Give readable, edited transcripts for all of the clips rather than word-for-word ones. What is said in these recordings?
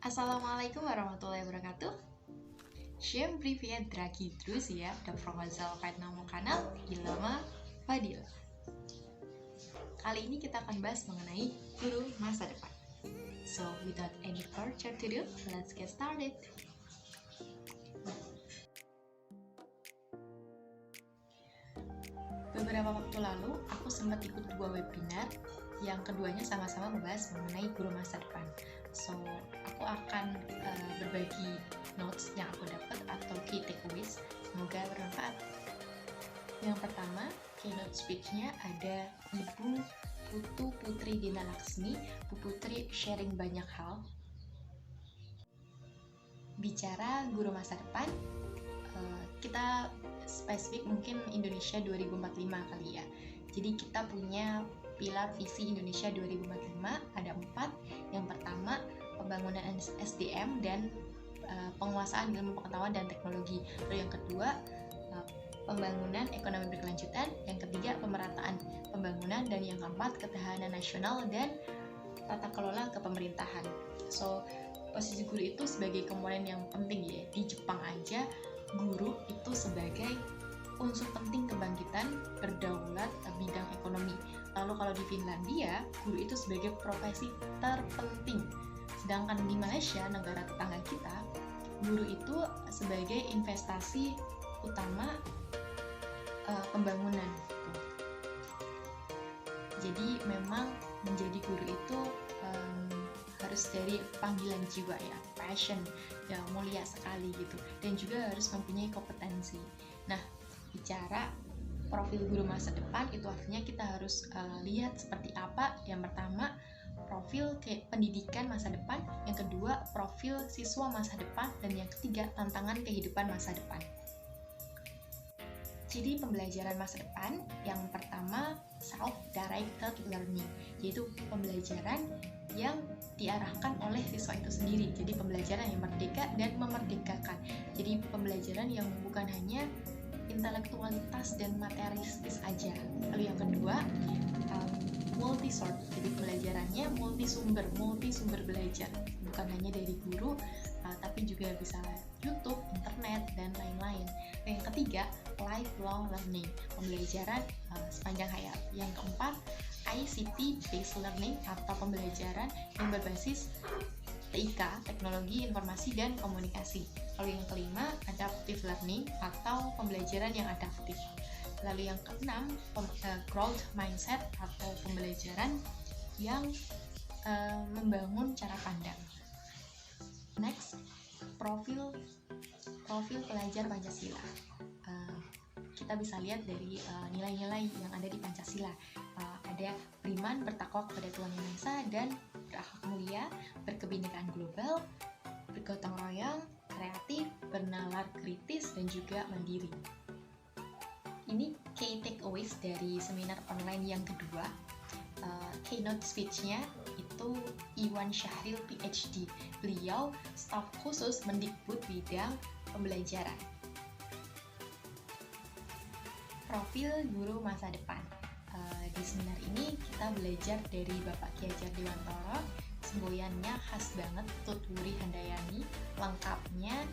Assalamualaikum warahmatullahi wabarakatuh. Всем привет, дорогие друзья! Добро пожаловать на мой канал Ilham Fadila. Kali ini kita akan bahas mengenai guru masa depan. So, without any further ado, let's get started. Beberapa waktu lalu, aku sempat ikut dua webinar yang keduanya sama-sama membahas mengenai guru masa depan. So, aku akan berbagi notes yang aku dapat atau key takeaways. Semoga bermanfaat. Yang pertama, keynote speech-nya ada Ibu Putu Putri Dina Laksmi. Bu Putri sharing banyak hal. Bicara guru masa depan, kita spesifik mungkin Indonesia 2045 kali ya. Jadi kita punya pilar visi Indonesia 2045 ada 4. Yang pertama, pembangunan SDM dan penguasaan ilmu pengetahuan dan teknologi. Lalu yang kedua, pembangunan ekonomi berkelanjutan. Yang ketiga, pemerataan pembangunan. Dan yang keempat, ketahanan nasional dan tata kelola kepemerintahan. So, posisi guru itu sebagai komponen yang penting ya. Di Jepang aja, guru itu sebagai unsur penting kebangkitan berdaulat bidang ekonomi. Lalu kalau di Finlandia, guru itu sebagai profesi terpenting. Sedangkan di Malaysia, negara tetangga kita, guru itu sebagai investasi utama pembangunan. Jadi memang menjadi guru itu harus dari panggilan jiwa ya, passion ya, mulia sekali gitu, dan juga harus mempunyai kompetensi. Nah, bicara profil guru masa depan itu artinya kita harus lihat seperti apa. Yang pertama, profil pendidikan masa depan, yang kedua profil siswa masa depan, dan yang ketiga tantangan kehidupan masa depan. Jadi pembelajaran masa depan yang pertama self-directed learning, yaitu pembelajaran yang diarahkan oleh siswa itu sendiri. Jadi pembelajaran yang merdeka dan memerdekakan. Jadi pembelajaran yang bukan hanya intelektualitas dan materialistis aja. Lalu yang kedua, multi-source. Jadi pembelajarannya multi-sumber belajar. Bukan hanya dari guru, tapi juga bisa YouTube, internet, dan lain-lain. Yang ketiga, lifelong learning, pembelajaran sepanjang hayat. Yang keempat, ICT based learning atau pembelajaran yang berbasis TIK, teknologi informasi dan komunikasi. Lalu yang kelima, adaptive learning atau pembelajaran yang adaptif. Lalu yang keenam, growth mindset atau pembelajaran yang membangun cara pandang. Next, profil pelajar Pancasila. Kita bisa lihat dari nilai-nilai yang ada di Pancasila. Ada beriman, bertakwa kepada Tuhan Yang Maha Esa, dan berakhlak mulia, berkebinekaan global, bergotong royong, kreatif, bernalar kritis, dan juga mandiri. Ini key takeaways dari seminar online yang kedua. Keynote speech-nya itu Iwan Syahril PhD. Beliau staf khusus Mendikbud bidang pembelajaran. Profil guru masa depan. Di seminar ini kita belajar dari Bapak Ki Hajar Dewantara. Semboyannya khas banget, Tutwuri Handayani. Lengkapnya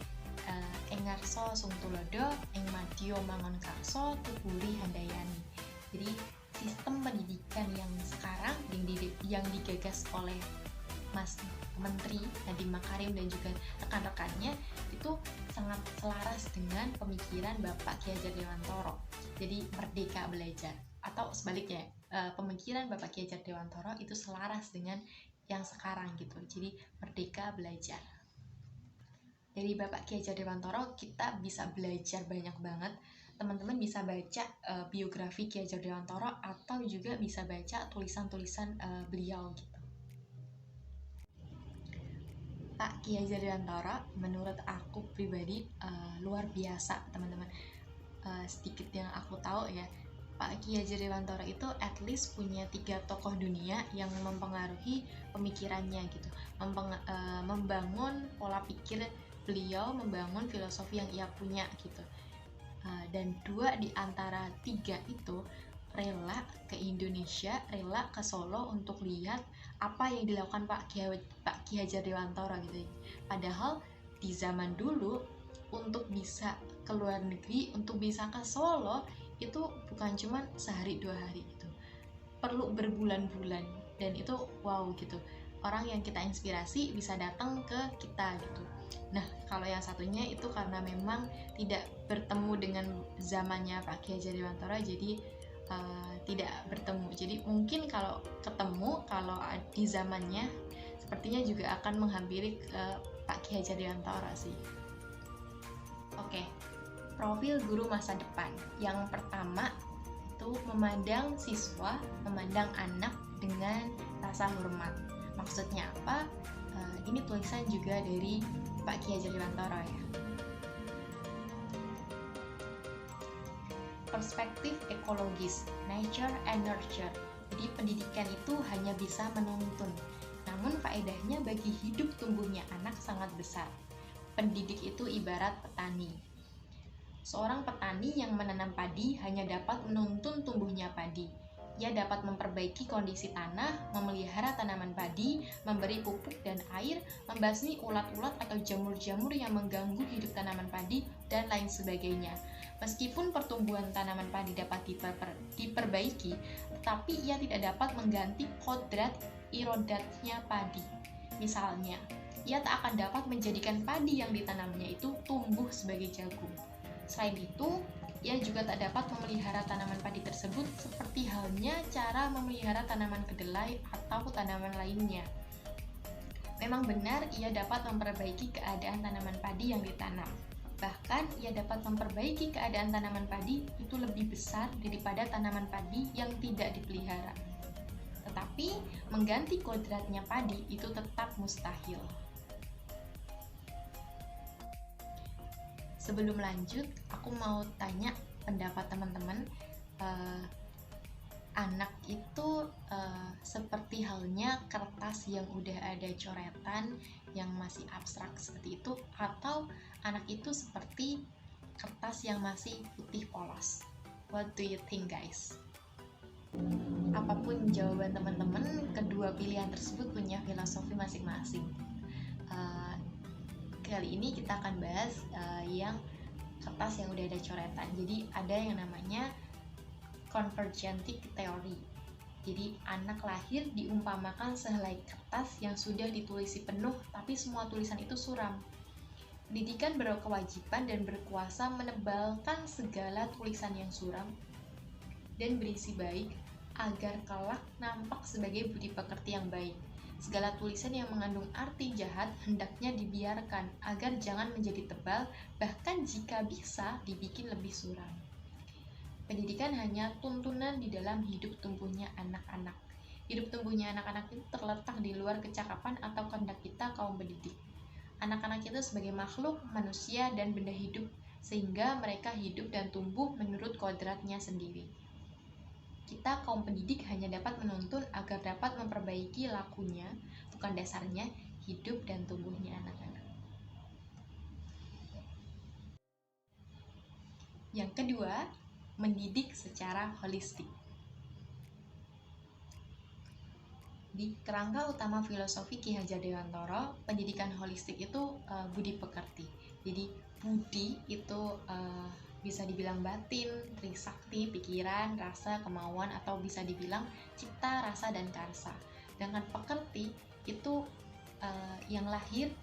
Engarso Sungtulodo, Engmadyo Mangonkarso, Tutwuri Handayani. Jadi sistem pendidikan yang sekarang yang digagas oleh Mas Menteri Nadiem Makarim dan juga rekan-rekannya itu sangat selaras dengan pemikiran Bapak Ki Hajar Dewantara. Jadi merdeka belajar, atau sebaliknya, pemikiran Bapak Ki Hajar Dewantara itu selaras dengan yang sekarang gitu. Jadi merdeka belajar. Dari Bapak Ki Hajar Dewantara kita bisa belajar banyak banget. Teman-teman bisa baca biografi Ki Hajar Dewantara atau juga bisa baca tulisan-tulisan beliau gitu. Pak Ki Hajar Dewantara menurut aku pribadi luar biasa, teman-teman. Sedikit yang aku tahu ya, Pak Ki Hajar Dewantara itu at least punya 3 tokoh dunia yang mempengaruhi pemikirannya gitu, membangun pola pikir beliau, membangun filosofi yang ia punya gitu. Dan 2 di antara 3 itu rela ke Indonesia, rela ke Solo untuk lihat apa yang dilakukan Pak Ki Hajar Dewantara gitu. Padahal di zaman dulu untuk bisa ke luar negeri, untuk bisa ke Solo itu bukan cuma sehari 2 hari gitu, perlu berbulan-bulan, dan itu wow gitu. Orang yang kita inspirasi bisa datang ke kita gitu. Nah, kalau yang satunya itu karena memang tidak bertemu dengan zamannya Pak Ki Hajar Dewantara, jadi tidak bertemu. Jadi mungkin kalau ketemu, kalau di zamannya, sepertinya juga akan menghampiri Pak Ki Hajar Dewantara sih. Oke, profil guru masa depan. Yang pertama itu memandang siswa, memandang anak dengan rasa hormat. Maksudnya apa? Ini tulisan juga dari Pak Ki Hajar Dewantara ya. Perspektif ekologis, nature and nurture. Jadi pendidikan itu hanya bisa menuntun, namun faedahnya bagi hidup tumbuhnya anak sangat besar. Pendidik itu ibarat petani. Seorang petani yang menanam padi hanya dapat menuntun tumbuhnya padi. Ia dapat memperbaiki kondisi tanah, memelihara tanaman padi, memberi pupuk dan air, membasmi ulat-ulat atau jamur-jamur yang mengganggu hidup tanaman padi, dan lain sebagainya. Meskipun pertumbuhan tanaman padi dapat diperbaiki, tetapi ia tidak dapat mengganti kodrat irodatnya padi. Misalnya, ia tak akan dapat menjadikan padi yang ditanamnya itu tumbuh sebagai jagung. Selain itu, ia juga tak dapat memelihara tanaman padi tersebut seperti halnya cara memelihara tanaman kedelai atau tanaman lainnya. Memang benar ia dapat memperbaiki keadaan tanaman padi yang ditanam. Bahkan ia dapat memperbaiki keadaan tanaman padi itu lebih besar daripada tanaman padi yang tidak dipelihara. Tetapi mengganti kodratnya padi itu tetap mustahil. Sebelum lanjut, aku mau tanya pendapat teman-teman. Anak itu seperti halnya kertas yang udah ada coretan yang masih abstrak seperti itu, atau anak itu seperti kertas yang masih putih polos? What do you think, guys? Apapun jawaban teman-teman, kedua pilihan tersebut punya filosofi masing-masing. Kali ini kita akan bahas yang kertas yang udah ada coretan. Jadi ada yang namanya convergentic theory. Jadi anak lahir diumpamakan sehelai kertas yang sudah ditulisi penuh, tapi semua tulisan itu suram. Pendidikan berkewajiban dan berkuasa menebalkan segala tulisan yang suram dan berisi baik, agar kelak nampak sebagai budi pekerti yang baik. Segala tulisan yang mengandung arti jahat hendaknya dibiarkan, agar jangan menjadi tebal, bahkan jika bisa dibikin lebih suram. Pendidikan hanya tuntunan di dalam hidup tumbuhnya anak-anak. Hidup tumbuhnya anak-anak itu terletak di luar kecakapan atau kehendak kita kaum pendidik. Anak-anak itu sebagai makhluk, manusia, dan benda hidup, sehingga mereka hidup dan tumbuh menurut kodratnya sendiri. Kita kaum pendidik hanya dapat menuntun agar dapat memperbaiki lakunya, bukan dasarnya, hidup dan tumbuhnya anak-anak. Yang kedua, mendidik secara holistik. Di kerangka utama filosofi Ki Hajar Dewantara, pendidikan holistik itu budi pekerti. Jadi budi itu bisa dibilang batin, trisakti, pikiran, rasa, kemauan, atau bisa dibilang cipta, rasa, dan karsa. Dengan pekerti itu yang lahir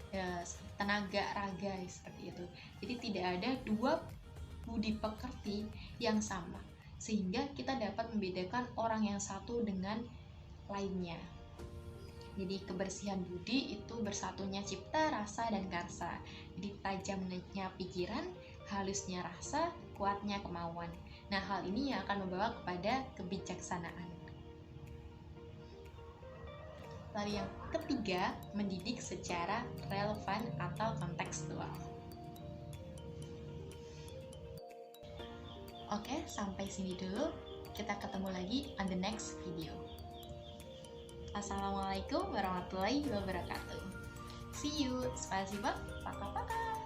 tenaga, raga, seperti itu. Jadi tidak ada dua budi pekerti yang sama, sehingga kita dapat membedakan orang yang satu dengan lainnya. Jadi kebersihan budi itu bersatunya cipta, rasa, dan karsa. Jadi tajamnya pikiran, halusnya rasa, kuatnya kemauan. Nah, hal ini yang akan membawa kepada kebijaksanaan. Lalu yang ketiga, mendidik secara relevan atau kontekstual. Oke, sampai sini dulu. Kita ketemu lagi on the next video. Assalamualaikum warahmatullahi wabarakatuh. See you. Spasiba. Paka-paka.